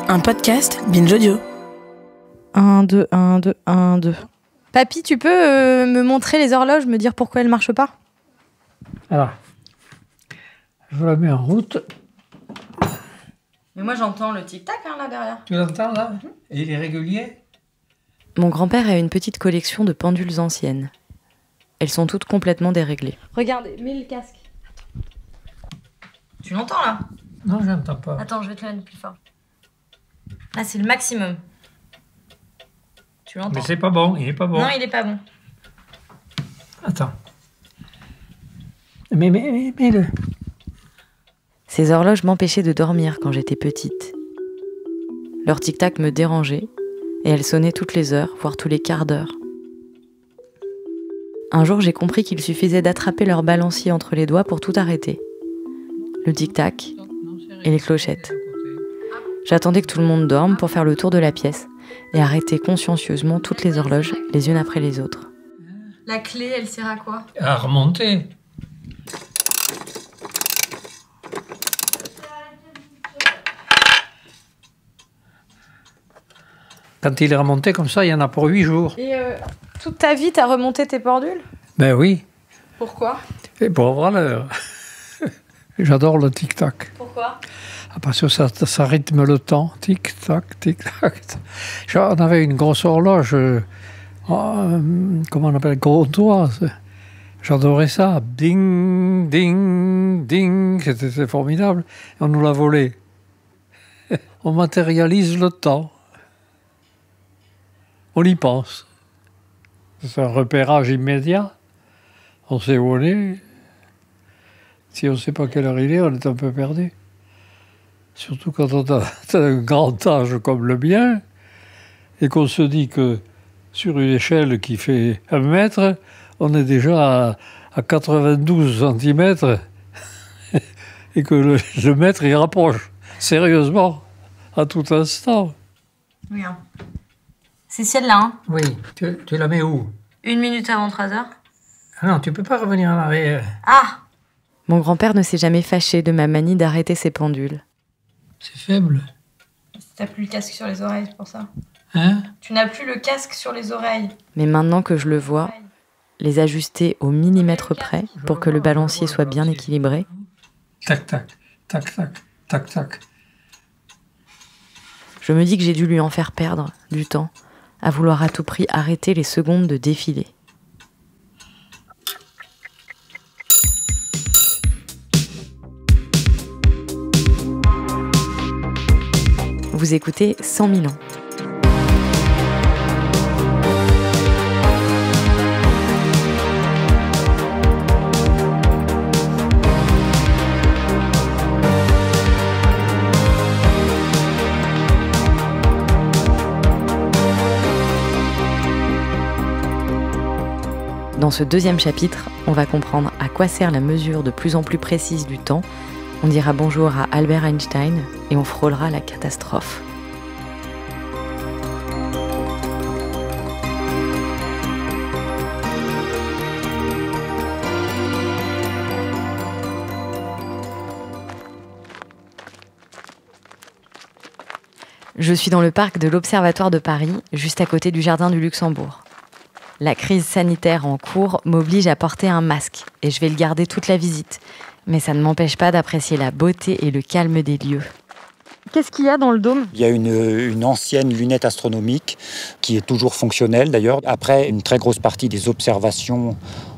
Un podcast Binge Audio. 1, 2, 1, 2, 1, 2. Papy, tu peux me montrer les horloges, me dire pourquoi elles ne marchent pas? Alors, je la mets en route. Mais moi j'entends le tic-tac là derrière. Tu l'entends là? Et il est régulier? Mon grand-père a une petite collection de pendules anciennes. Elles sont toutes complètement déréglées. Regarde, mets le casque. Tu l'entends là? Non, je n'entends pas. Attends, je vais te le mettre plus fort. Là, c'est le maximum. Tu l'entends? Mais c'est pas bon, il est pas bon. Non, il est pas bon. Attends. Mets-le. Ces horloges m'empêchaient de dormir quand j'étais petite. Leur tic-tac me dérangeait et elles sonnaient toutes les heures, voire tous les quarts d'heure. Un jour, j'ai compris qu'il suffisait d'attraper leur balancier entre les doigts pour tout arrêter. Le tic-tac et les clochettes. J'attendais que tout le monde dorme pour faire le tour de la pièce et arrêter consciencieusement toutes les horloges, les unes après les autres. La clé, elle sert à quoi? À remonter. Quand il est remonté comme ça, il y en a pour 8 jours. Et toute ta vie, t'as remonté tes pendules? Ben oui. Pourquoi? Et pour avoir l'heure. J'adore le tic-tac. Pourquoi? Parce que ça rythme le temps. Tic-tac, tic-tac. On avait une grosse horloge, comment on appelle, comptoise. J'adorais ça. Ding, ding, ding. C'était formidable. On nous l'a volé. On matérialise le temps. On y pense. C'est un repérage immédiat. On sait où on est. Si on ne sait pas quelle heure il est, on est un peu perdu. Surtout quand on a un grand âge comme le mien, et qu'on se dit que sur une échelle qui fait 1 mètre, on est déjà à 92 cm, et que le mètre, il rapproche sérieusement à tout instant. Oui. Hein. C'est celle-là, hein? Oui, tu la mets où? 1 minute avant 3h. Ah non, tu peux pas revenir en arrière. Ah! Mon grand-père ne s'est jamais fâché de ma manie d'arrêter ses pendules. C'est faible. T'as plus le casque sur les oreilles, c'est pour ça. Hein? Tu n'as plus le casque sur les oreilles. Mais maintenant que je le vois, les ajuster au millimètre près pour que le balancier soit bien équilibré. Tac, tac, tac, tac, tac, tac. Je me dis que j'ai dû lui en faire perdre du temps, à vouloir à tout prix arrêter les secondes de défilé. Vous écoutez 100 000 ans. Dans ce 2e chapitre, on va comprendre à quoi sert la mesure de plus en plus précise du temps. On dira bonjour à Albert Einstein et on frôlera la catastrophe. Je suis dans le parc de l'Observatoire de Paris, juste à côté du Jardin du Luxembourg. La crise sanitaire en cours m'oblige à porter un masque et je vais le garder toute la visite. Mais ça ne m'empêche pas d'apprécier la beauté et le calme des lieux. Qu'est-ce qu'il y a dans le dôme? Il y a une ancienne lunette astronomique qui est toujours fonctionnelle d'ailleurs. Après, une très grosse partie des observations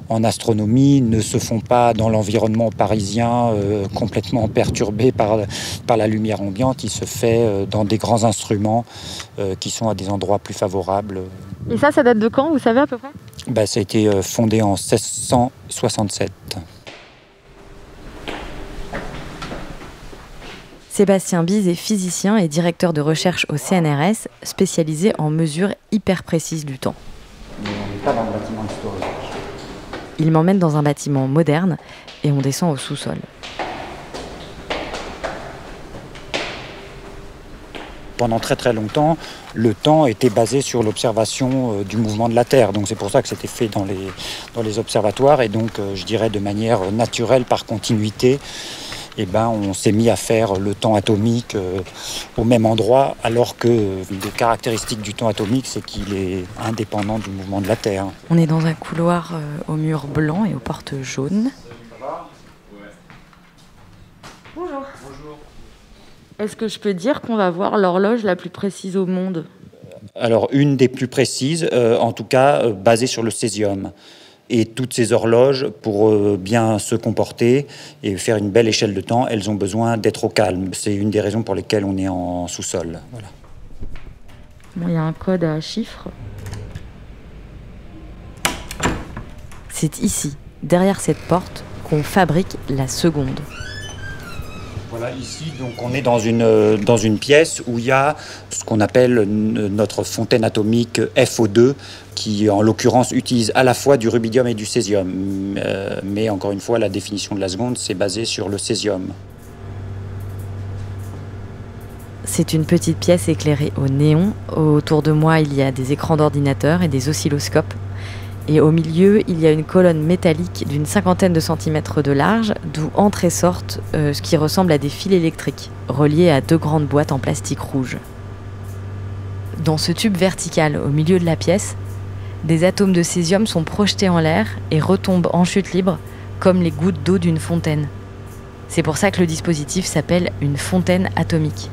en astronomie ne se font pas dans l'environnement parisien complètement perturbé par la lumière ambiante. Il se fait dans des grands instruments qui sont à des endroits plus favorables. Et ça date de quand, vous savez à peu près? Ça a été fondé en 1667. Sébastien Bise est physicien et directeur de recherche au CNRS, spécialisé en mesures hyper précises du temps. Mais on n'est pas dans le bâtiment historique. Il m'emmène dans un bâtiment moderne et on descend au sous-sol. Pendant très très longtemps, le temps était basé sur l'observation du mouvement de la Terre. Donc c'est pour ça que c'était fait dans les observatoires et donc je dirais de manière naturelle, par continuité. eh ben, on s'est mis à faire le temps atomique au même endroit, alors que une des caractéristiques du temps atomique, c'est qu'il est indépendant du mouvement de la Terre. On est dans un couloir aux murs blancs et aux portes jaunes. Bonjour. Est-ce que je peux dire qu'on va voir l'horloge la plus précise au monde ? Alors, une des plus précises, en tout cas, basée sur le césium. Et toutes ces horloges, pour bien se comporter et faire une belle échelle de temps, elles ont besoin d'être au calme. C'est une des raisons pour lesquelles on est en sous-sol. Voilà. Bon, il y a un code à chiffres. C'est ici, derrière cette porte, qu'on fabrique la seconde. Voilà, ici, donc, on est dans une pièce où il y a ce qu'on appelle notre fontaine atomique FO2, qui, en l'occurrence, utilise à la fois du rubidium et du césium. Mais, encore une fois, la définition de la seconde, c'est basé sur le césium. C'est une petite pièce éclairée au néon. Autour de moi, il y a des écrans d'ordinateur et des oscilloscopes. Et au milieu, il y a une colonne métallique d'une 50aine de centimètres de large, d'où entrent et sortent ce qui ressemble à des fils électriques, reliés à 2 grandes boîtes en plastique rouge. Dans ce tube vertical au milieu de la pièce, des atomes de césium sont projetés en l'air et retombent en chute libre, comme les gouttes d'eau d'une fontaine. C'est pour ça que le dispositif s'appelle une fontaine atomique.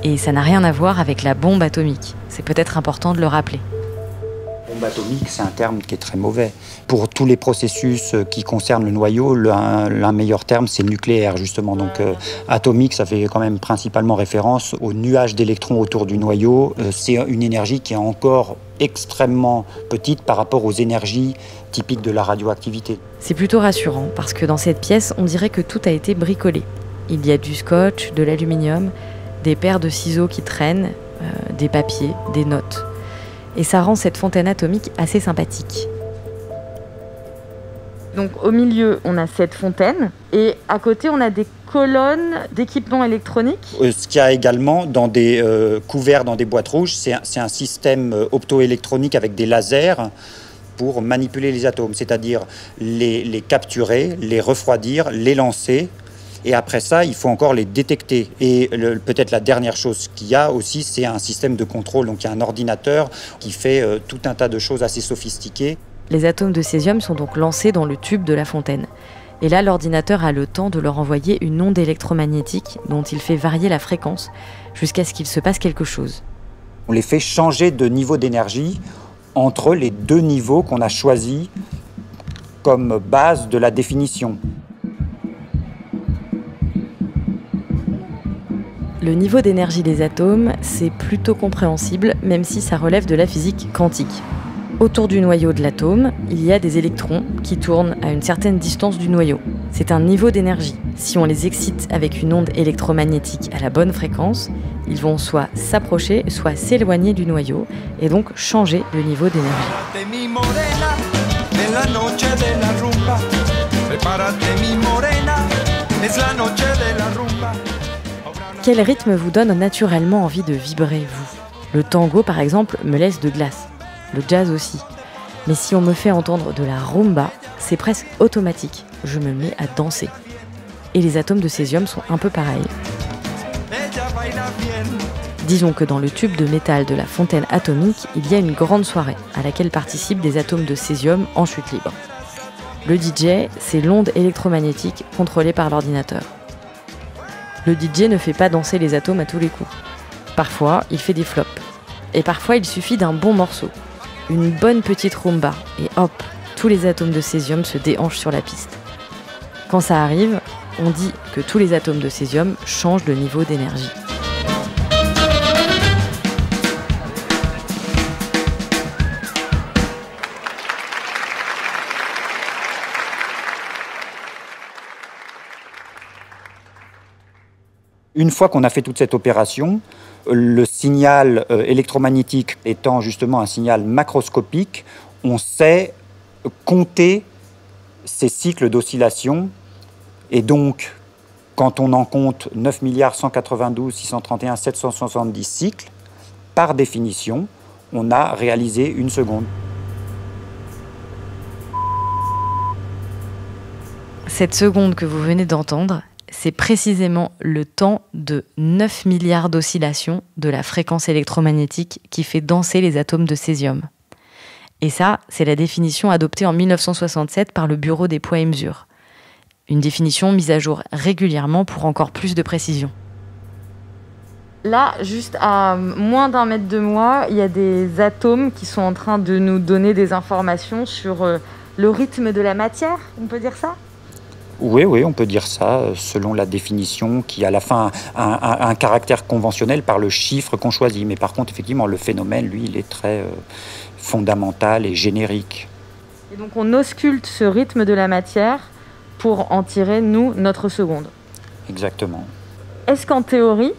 Et ça n'a rien à voir avec la bombe atomique. C'est peut-être important de le rappeler. Bombe atomique, c'est un terme qui est très mauvais. Pour tous les processus qui concernent le noyau, un meilleur terme, c'est nucléaire, justement. Donc, atomique, ça fait quand même principalement référence au nuage d'électrons autour du noyau. C'est une énergie qui est encore extrêmement petite par rapport aux énergies typiques de la radioactivité. C'est plutôt rassurant, parce que dans cette pièce, on dirait que tout a été bricolé. Il y a du scotch, de l'aluminium, des paires de ciseaux qui traînent, des papiers, des notes. Et ça rend cette fontaine atomique assez sympathique. Donc au milieu, on a cette fontaine et à côté, on a des colonnes d'équipements électroniques. Ce qu'il y a également dans des couverts, dans des boîtes rouges, c'est un système optoélectronique avec des lasers pour manipuler les atomes, c'est-à-dire les capturer, les refroidir, les lancer. Et après ça, il faut encore les détecter. Et peut-être la dernière chose qu'il y a aussi, c'est un système de contrôle. Donc il y a un ordinateur qui fait tout un tas de choses assez sophistiquées. Les atomes de césium sont donc lancés dans le tube de la fontaine. Et là, l'ordinateur a le temps de leur envoyer une onde électromagnétique dont il fait varier la fréquence jusqu'à ce qu'il se passe quelque chose. On les fait changer de niveau d'énergie entre les 2 niveaux qu'on a choisis comme base de la définition. Le niveau d'énergie des atomes, c'est plutôt compréhensible, même si ça relève de la physique quantique. Autour du noyau de l'atome, il y a des électrons qui tournent à une certaine distance du noyau. C'est un niveau d'énergie. Si on les excite avec une onde électromagnétique à la bonne fréquence, ils vont soit s'approcher, soit s'éloigner du noyau, et donc changer de niveau d'énergie. Quel rythme vous donne naturellement envie de vibrer, vous ? Le tango, par exemple, me laisse de glace. Le jazz aussi. Mais si on me fait entendre de la rumba, c'est presque automatique. Je me mets à danser. Et les atomes de césium sont un peu pareils. Disons que dans le tube de métal de la fontaine atomique, il y a une grande soirée à laquelle participent des atomes de césium en chute libre. Le DJ, c'est l'onde électromagnétique contrôlée par l'ordinateur. Le DJ ne fait pas danser les atomes à tous les coups. Parfois, il fait des flops. Et parfois, il suffit d'un bon morceau. Une bonne petite rumba. Et hop, tous les atomes de césium se déhanchent sur la piste. Quand ça arrive, on dit que tous les atomes de césium changent de niveau d'énergie. Une fois qu'on a fait toute cette opération, le signal électromagnétique étant justement un signal macroscopique, on sait compter ces cycles d'oscillation. Et donc, quand on en compte 9 192 631 770 cycles, par définition, on a réalisé une seconde. Cette seconde que vous venez d'entendre, c'est précisément le temps de 9 milliards d'oscillations de la fréquence électromagnétique qui fait danser les atomes de césium. Et ça, c'est la définition adoptée en 1967 par le Bureau des poids et mesures. Une définition mise à jour régulièrement pour encore plus de précision. Là, juste à moins d'1 mètre de moi, il y a des atomes qui sont en train de nous donner des informations sur le rythme de la matière, on peut dire ça ? Oui, on peut dire ça, selon la définition qui, à la fin, a un caractère conventionnel par le chiffre qu'on choisit. Mais par contre, effectivement, le phénomène, lui, il est très fondamental et générique. Et donc, on ausculte ce rythme de la matière pour en tirer, nous, notre seconde. Exactement. Est-ce qu'en théorie,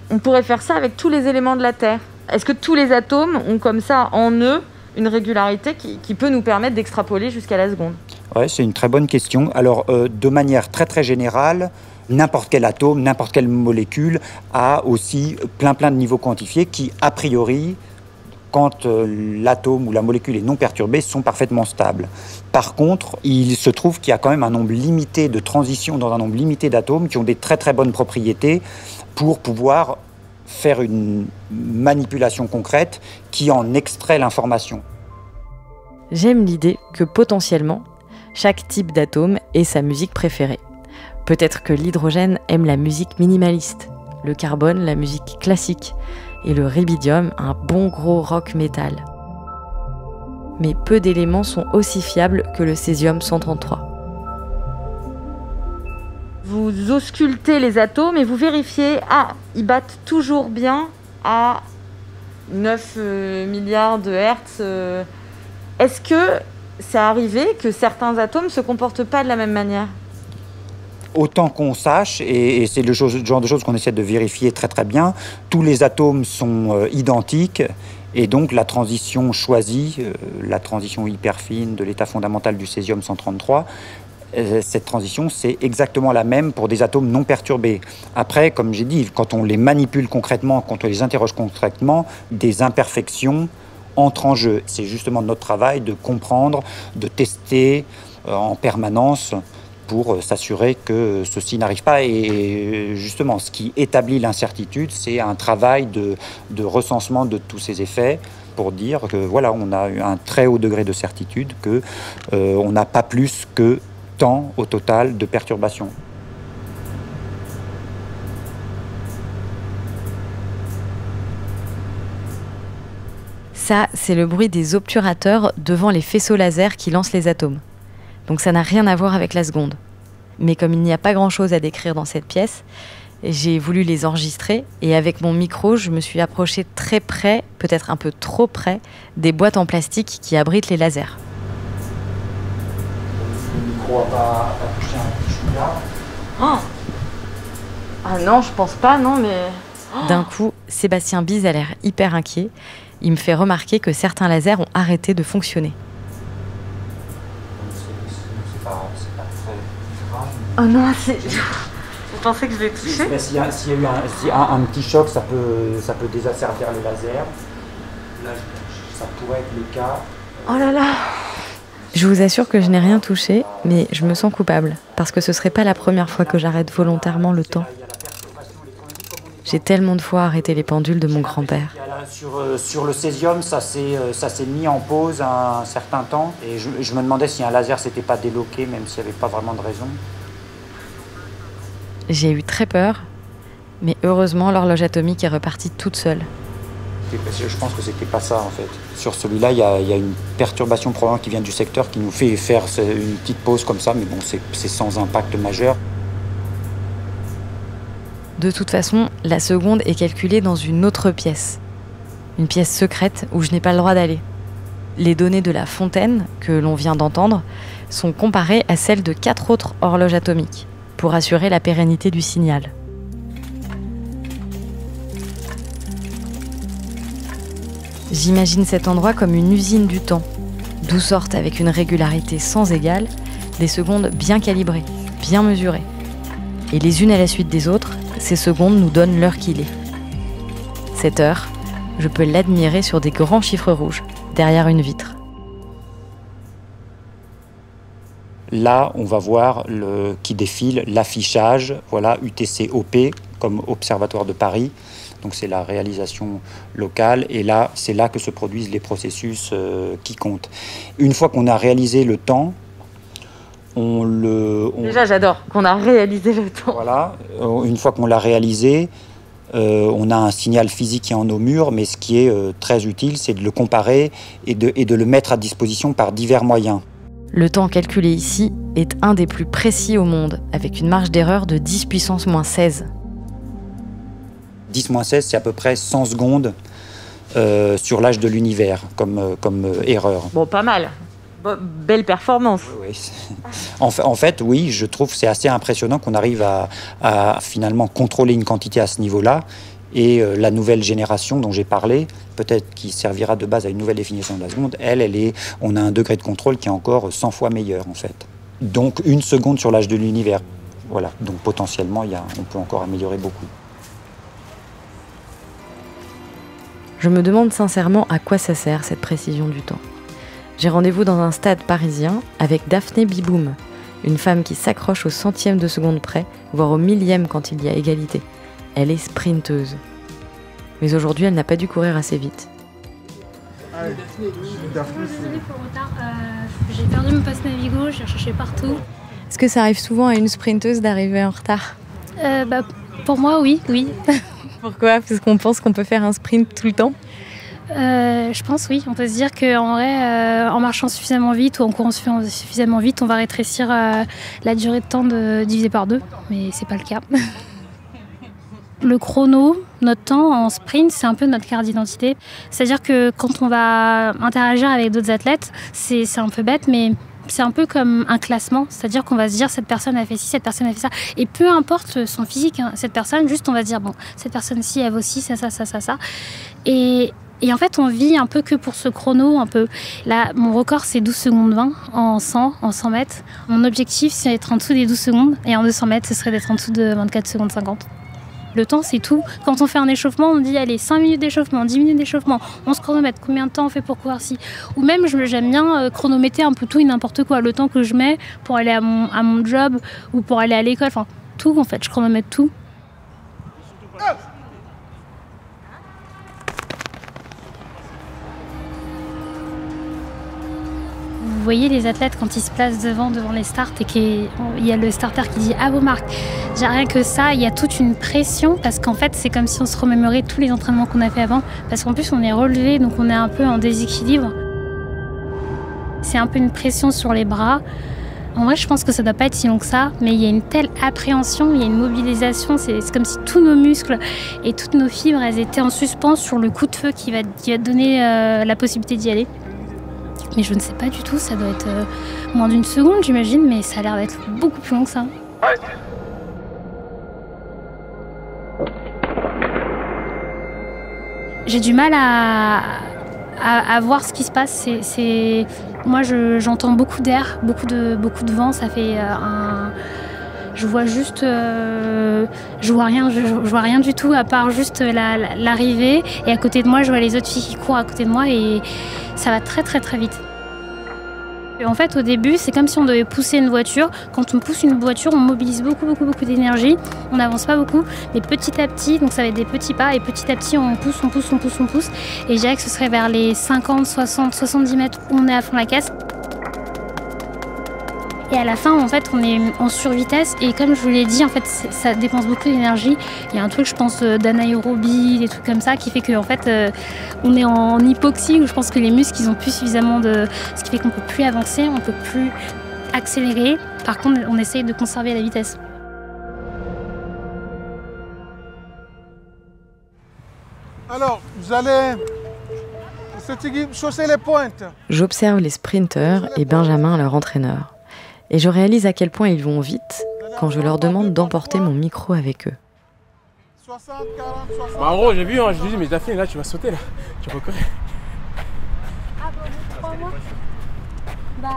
on pourrait faire ça avec tous les éléments de la Terre ? Est-ce que tous les atomes ont comme ça en eux une régularité qui peut nous permettre d'extrapoler jusqu'à la seconde ? Oui, c'est une très bonne question. Alors, de manière très très générale, n'importe quel atome, n'importe quelle molécule a aussi plein de niveaux quantifiés qui, a priori, quand l'atome ou la molécule est non perturbée, sont parfaitement stables. Par contre, il se trouve qu'il y a quand même un nombre limité de transitions dans un nombre limité d'atomes qui ont des très très bonnes propriétés pour pouvoir faire une manipulation concrète qui en extrait l'information. J'aime l'idée que potentiellement, chaque type d'atome ait sa musique préférée. Peut-être que l'hydrogène aime la musique minimaliste, le carbone la musique classique, et le rubidium un bon gros rock metal. Mais peu d'éléments sont aussi fiables que le césium-133. Vous auscultez les atomes et vous vérifiez, ils battent toujours bien à 9 milliards de hertz. Est-ce que c'est arrivé que certains atomes ne se comportent pas de la même manière ? Autant qu'on sache, et c'est le genre de choses qu'on essaie de vérifier très très bien, tous les atomes sont identiques et donc la transition choisie, la transition hyper fine de l'état fondamental du césium-133, cette transition c'est exactement la même pour des atomes non perturbés. Après, comme j'ai dit, quand on les manipule concrètement, quand on les interroge concrètement, des imperfections entrent en jeu. C'est justement notre travail de comprendre, de tester en permanence pour s'assurer que ceci n'arrive pas. Et justement, ce qui établit l'incertitude, c'est un travail de recensement de tous ces effets pour dire que voilà, on a un très haut degré de certitude que on n'a pas plus que tant au total de perturbations. Ça, c'est le bruit des obturateurs devant les faisceaux laser qui lancent les atomes. Donc ça n'a rien à voir avec la seconde. Mais comme il n'y a pas grand-chose à décrire dans cette pièce, j'ai voulu les enregistrer et avec mon micro, je me suis approchée très près, peut-être un peu trop près, des boîtes en plastique qui abritent les lasers. Le micro n'a pas touché un petit chou là. Ah non, je pense pas, non, mais... D'un coup, Sébastien Bise a l'air hyper inquiet. Il me fait remarquer que certains lasers ont arrêté de fonctionner. C'est pas très grave. Oh non, vous pensez que je l'ai touché ? S'il y a un petit choc, ça peut désasservir les lasers. Là, ça pourrait être le cas. Oh là là ! Je vous assure que je n'ai rien touché, mais je me sens coupable, parce que ce serait pas la première fois que j'arrête volontairement le temps. J'ai tellement de fois arrêté les pendules de mon grand-père. Sur le césium, ça s'est mis en pause un certain temps, et je me demandais si un laser s'était pas déloqué, même s'il n'y avait pas vraiment de raison. J'ai eu très peur, mais heureusement, l'horloge atomique est repartie toute seule. Je pense que c'était pas ça en fait. Sur celui-là, il y a une perturbation probablement qui vient du secteur qui nous fait faire une petite pause comme ça, mais bon, c'est sans impact majeur. De toute façon, la seconde est calculée dans une autre pièce. Une pièce secrète où je n'ai pas le droit d'aller. Les données de la fontaine, que l'on vient d'entendre, sont comparées à celles de 4 autres horloges atomiques, pour assurer la pérennité du signal. J'imagine cet endroit comme une usine du temps, d'où sortent avec une régularité sans égale des secondes bien calibrées, bien mesurées. Et les unes à la suite des autres, ces secondes nous donnent l'heure qu'il est. Cette heure, je peux l'admirer sur des grands chiffres rouges, derrière une vitre. Là, on va voir qui défile l'affichage, voilà, UTC-OP, comme Observatoire de Paris. Donc c'est la réalisation locale. Et là, c'est là que se produisent les processus qui comptent. Une fois qu'on a réalisé le temps, Déjà, j'adore qu'on a réalisé le temps. Voilà, une fois qu'on l'a réalisé, on a un signal physique qui est en nos murs, mais ce qui est très utile, c'est de le comparer et de le mettre à disposition par divers moyens. Le temps calculé ici est un des plus précis au monde, avec une marge d'erreur de 10 puissance moins 16. 10-16, c'est à peu près 100 secondes sur l'âge de l'univers comme erreur. Bon, pas mal. Belle performance. Oui. En fait, oui, je trouve que c'est assez impressionnant qu'on arrive à finalement contrôler une quantité à ce niveau-là. Et la nouvelle génération dont j'ai parlé, peut-être qui servira de base à une nouvelle définition de la seconde, on a un degré de contrôle qui est encore 100 fois meilleur, en fait. Donc, 1 seconde sur l'âge de l'univers. Voilà. Donc, potentiellement, on peut encore améliorer beaucoup. Je me demande sincèrement à quoi ça sert, cette précision du temps. J'ai rendez-vous dans un stade parisien avec Daphné Biboum, une femme qui s'accroche au centième de seconde près, voire au millième quand il y a égalité. Elle est sprinteuse. Mais aujourd'hui, elle n'a pas dû courir assez vite. Désolée pour le retard. J'ai perdu mon passe Navigo, j'ai cherché partout. Est-ce que ça arrive souvent à une sprinteuse d'arriver en retard? Pour moi, oui. Pourquoi? Parce qu'on pense qu'on peut faire un sprint tout le temps? Je pense, oui. On peut se dire qu'en vrai, en marchant suffisamment vite ou en courant suffisamment vite, on va rétrécir la durée de temps divisé par 2. Mais c'est pas le cas. Le chrono, notre temps en sprint, c'est un peu notre carte d'identité. C'est-à-dire que quand on va interagir avec d'autres athlètes, c'est un peu bête, mais c'est un peu comme un classement. C'est-à-dire qu'on va se dire cette personne a fait ci, cette personne a fait ça. Et peu importe son physique, hein, cette personne, juste on va se dire bon, cette personne-ci, elle vaut ci, ça. Et en fait, on vit un peu que pour ce chrono, un peu. Là, mon record, c'est 12 secondes 20 en 100 mètres. Mon objectif, c'est d'être en dessous des 12 secondes. Et en 200 mètres, ce serait d'être en dessous de 24 secondes 50. Le temps, c'est tout. Quand on fait un échauffement, on dit, allez, 5 minutes d'échauffement, 10 minutes d'échauffement, on se chronomètre, combien de temps on fait pour courir ci. Ou même, j'aime bien chronométrer un peu tout et n'importe quoi. Le temps que je mets pour aller à mon job ou pour aller à l'école. Enfin, tout, en fait, je chronomètre tout. Vous voyez les athlètes quand ils se placent devant les starts et qu'il y a le starter qui dit « À vos marques ». Rien que ça, il y a toute une pression parce qu'en fait, c'est comme si on se remémorait tous les entraînements qu'on a fait avant. Parce qu'en plus, on est relevé, donc on est un peu en déséquilibre. C'est un peu une pression sur les bras. En vrai, je pense que ça ne doit pas être si long que ça, mais il y a une telle appréhension, il y a une mobilisation. C'est comme si tous nos muscles et toutes nos fibres, elles étaient en suspens sur le coup de feu qui va te donner la possibilité d'y aller. Mais je ne sais pas du tout, ça doit être moins d'1 seconde, j'imagine, mais ça a l'air d'être beaucoup plus long que ça. J'ai du mal à voir ce qui se passe. Moi, j'entends beaucoup d'air, beaucoup de vent. Ça fait je vois juste, je vois rien du tout à part juste l'arrivée. Et à côté de moi, je vois les autres filles qui courent à côté de moi et ça va très très très vite. Et en fait, au début, c'est comme si on devait pousser une voiture. Quand on pousse une voiture, on mobilise beaucoup d'énergie. On n'avance pas beaucoup, mais petit à petit, donc ça va être des petits pas, et petit à petit, on pousse. Et je dirais que ce serait vers les 50, 60, 70 mètres où on est à fond la caisse. Et à la fin, en fait, on est en survitesse. Et comme je vous l'ai dit, en fait, ça dépense beaucoup d'énergie. Il y a un truc, je pense, d'anaérobie, des trucs comme ça, qui fait qu'en fait, on est en hypoxie, où je pense que les muscles, ils ont plus suffisamment ce qui fait qu'on peut plus avancer, on peut plus accélérer. Par contre, on essaye de conserver la vitesse. Alors, vous allez chausser les pointes. J'observe les sprinteurs et Benjamin, leur entraîneur. Et je réalise à quel point ils vont vite quand je leur demande d'emporter mon micro avec eux. 60, 40, 60. Bah en gros, j'ai vu, je lui dis, mais Daphné, là, tu vas sauter, là. Tu vas courir. Ah bon, 3 mois. Bah...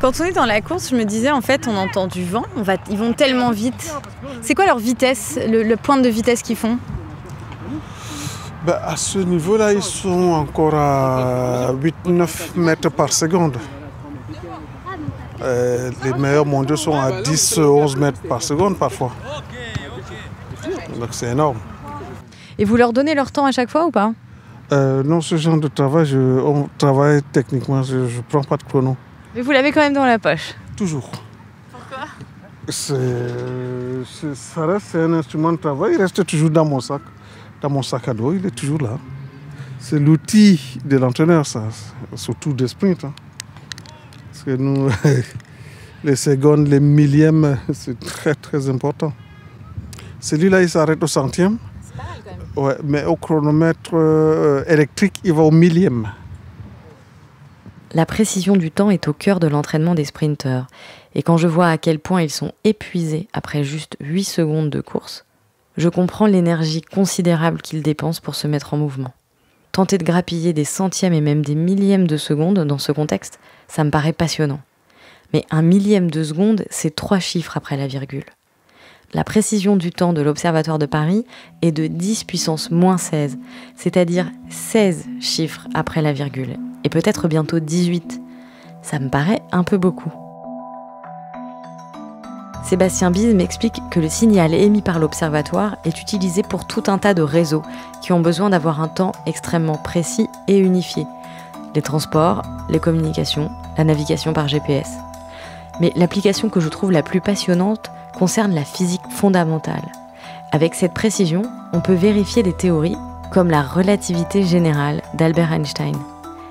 Quand on est dans la course, je me disais, en fait, on entend du vent, ils vont tellement vite. C'est quoi leur vitesse, le pointe de vitesse qu'ils font? Ben, à ce niveau-là, ils sont encore à 8-9 mètres par seconde. Les meilleurs mondiaux sont à 10-11 mètres par seconde parfois. Donc c'est énorme. Et vous leur donnez leur temps à chaque fois ou pas? Non, ce genre de travail, on travaille techniquement, je ne prends pas de chrono. Mais vous l'avez quand même dans la poche. Toujours. Pourquoi? Ça reste un instrument de travail, il reste toujours dans mon sac à dos, il est toujours là. C'est l'outil de l'entraîneur, ça, surtout des sprints. Hein. Parce que nous, les secondes, les millièmes, c'est très très important. Celui-là, il s'arrête au centième. C'est pas mal quand même. Ouais, mais au chronomètre électrique, il va au millième. La précision du temps est au cœur de l'entraînement des sprinteurs. Et quand je vois à quel point ils sont épuisés après juste 8 secondes de course, je comprends l'énergie considérable qu'ils dépensent pour se mettre en mouvement. Tenter de grappiller des centièmes et même des millièmes de seconde dans ce contexte, ça me paraît passionnant. Mais un millième de seconde, c'est 3 chiffres après la virgule. La précision du temps de l'Observatoire de Paris est de 10 puissance moins 16, c'est-à-dire 16 chiffres après la virgule, et peut-être bientôt 18. Ça me paraît un peu beaucoup. Sébastien Bise m'explique que le signal émis par l'Observatoire est utilisé pour tout un tas de réseaux qui ont besoin d'avoir un temps extrêmement précis et unifié. Les transports, les communications, la navigation par GPS. Mais l'application que je trouve la plus passionnante concerne la physique fondamentale. Avec cette précision, on peut vérifier des théories comme la relativité générale d'Albert Einstein.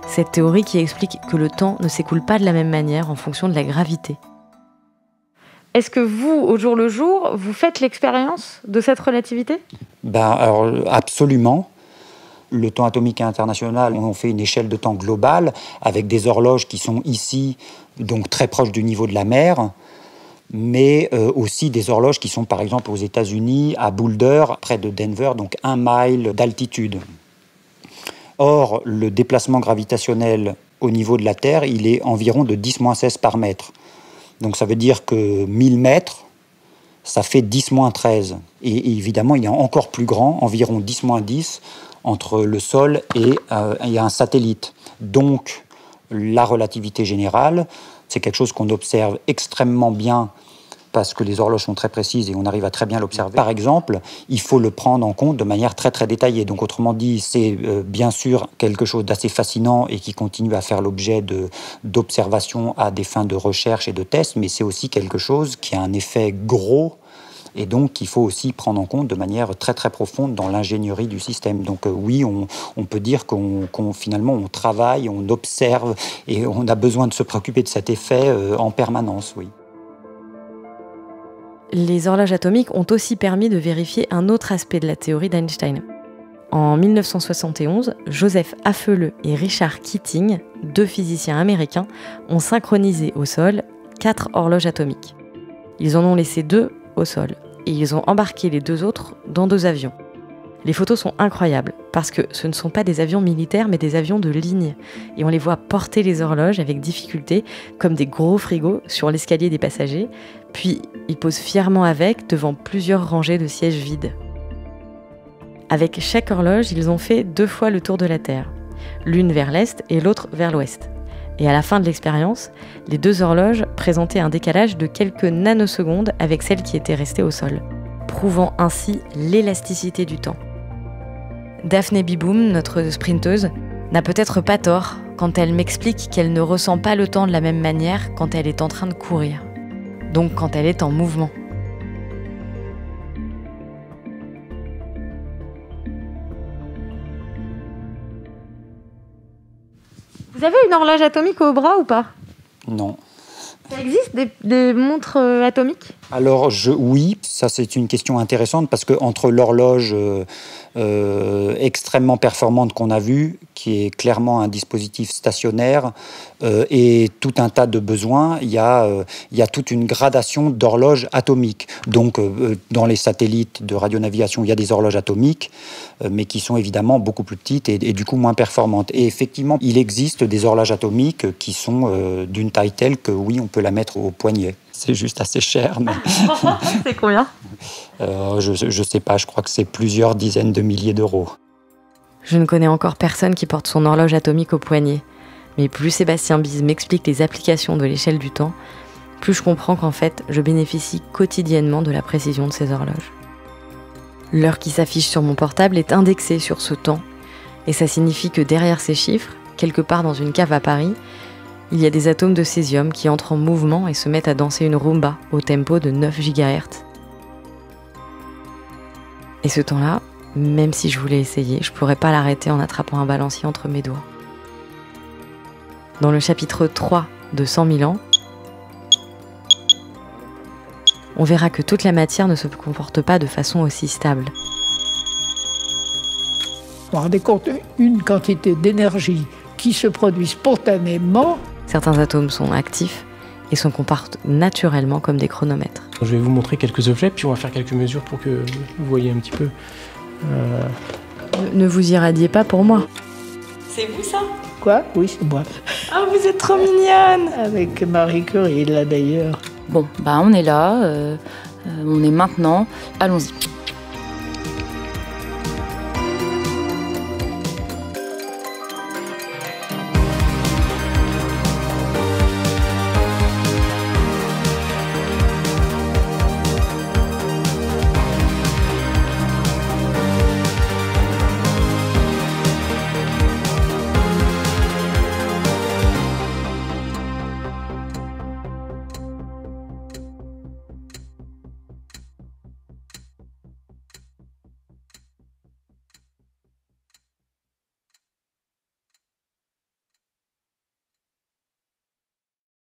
Cette théorie qui explique que le temps ne s'écoule pas de la même manière en fonction de la gravité. Est-ce que vous, au jour le jour, vous faites l'expérience de cette relativité ? Alors, absolument. Le temps atomique international, on fait une échelle de temps globale avec des horloges qui sont ici, donc très proches du niveau de la mer, mais aussi des horloges qui sont par exemple aux États-Unis, à Boulder, près de Denver, donc 1 mile d'altitude. Or, le déplacement gravitationnel au niveau de la Terre, il est environ de 10-16 par mètre. Donc ça veut dire que 1000 mètres, ça fait 10-13. Et évidemment, il y a encore plus grand, environ 10-10, entre le sol et un satellite. Donc, la relativité générale, c'est quelque chose qu'on observe extrêmement bien parce que les horloges sont très précises et on arrive à très bien l'observer. Par exemple, il faut le prendre en compte de manière très très détaillée. Donc autrement dit, c'est bien sûr quelque chose d'assez fascinant et qui continue à faire l'objet d'observations à des fins de recherche et de tests, mais c'est aussi quelque chose qui a un effet gros et donc qu'il faut aussi prendre en compte de manière très très profonde dans l'ingénierie du système. Donc oui, on peut dire finalement on travaille, on observe et on a besoin de se préoccuper de cet effet en permanence, oui. Les horloges atomiques ont aussi permis de vérifier un autre aspect de la théorie d'Einstein. En 1971, Joseph Affeleux et Richard Keating, 2 physiciens américains, ont synchronisé au sol 4 horloges atomiques. Ils en ont laissé 2 au sol et ils ont embarqué les 2 autres dans 2 avions. Les photos sont incroyables parce que ce ne sont pas des avions militaires mais des avions de ligne et on les voit porter les horloges avec difficulté comme des gros frigos sur l'escalier des passagers, puis ils posent fièrement avec devant plusieurs rangées de sièges vides. Avec chaque horloge, ils ont fait 2 fois le tour de la Terre, l'une vers l'est et l'autre vers l'ouest. Et à la fin de l'expérience, les 2 horloges présentaient un décalage de quelques nanosecondes avec celle qui était restée au sol, prouvant ainsi l'élasticité du temps. Daphné Biboum, notre sprinteuse, n'a peut-être pas tort quand elle m'explique qu'elle ne ressent pas le temps de la même manière quand elle est en train de courir, donc quand elle est en mouvement. Vous avez une horloge atomique au bras ou pas ? Non. Ça existe des montres atomiques ? Alors oui, ça c'est une question intéressante parce que entre l'horloge extrêmement performante qu'on a vue, qui est clairement un dispositif stationnaire, et tout un tas de besoins, il y a toute une gradation d'horloges atomiques. Donc dans les satellites de radionavigation, il y a des horloges atomiques, mais qui sont évidemment beaucoup plus petites et du coup moins performantes. Et effectivement, il existe des horloges atomiques qui sont d'une taille telle que oui, on peut la mettre au poignet. C'est juste assez cher. Mais C'est combien? je sais pas, je crois que c'est plusieurs dizaines de milliers d'euros. Je ne connais encore personne qui porte son horloge atomique au poignet. Mais plus Sébastien Bise m'explique les applications de l'échelle du temps, plus je comprends qu'en fait, je bénéficie quotidiennement de la précision de ces horloges. L'heure qui s'affiche sur mon portable est indexée sur ce temps, et ça signifie que derrière ces chiffres, quelque part dans une cave à Paris, il y a des atomes de césium qui entrent en mouvement et se mettent à danser une rumba au tempo de 9 GHz. Et ce temps-là, même si je voulais essayer, je pourrais pas l'arrêter en attrapant un balancier entre mes doigts. Dans le chapitre 3 de 100 000 ans, on verra que toute la matière ne se comporte pas de façon aussi stable. Vous vous rendez compte, une quantité d'énergie qui se produit spontanément. Certains atomes sont actifs et se comportent naturellement comme des chronomètres. Je vais vous montrer quelques objets, puis on va faire quelques mesures pour que vous voyez un petit peu. Ne vous irradiez pas pour moi. C'est vous ça? Quoi? Oui, c'est moi. Ah, vous êtes trop mignonne! Avec Marie Curie, là d'ailleurs. Bon, bah on est là, on est maintenant, allons-y.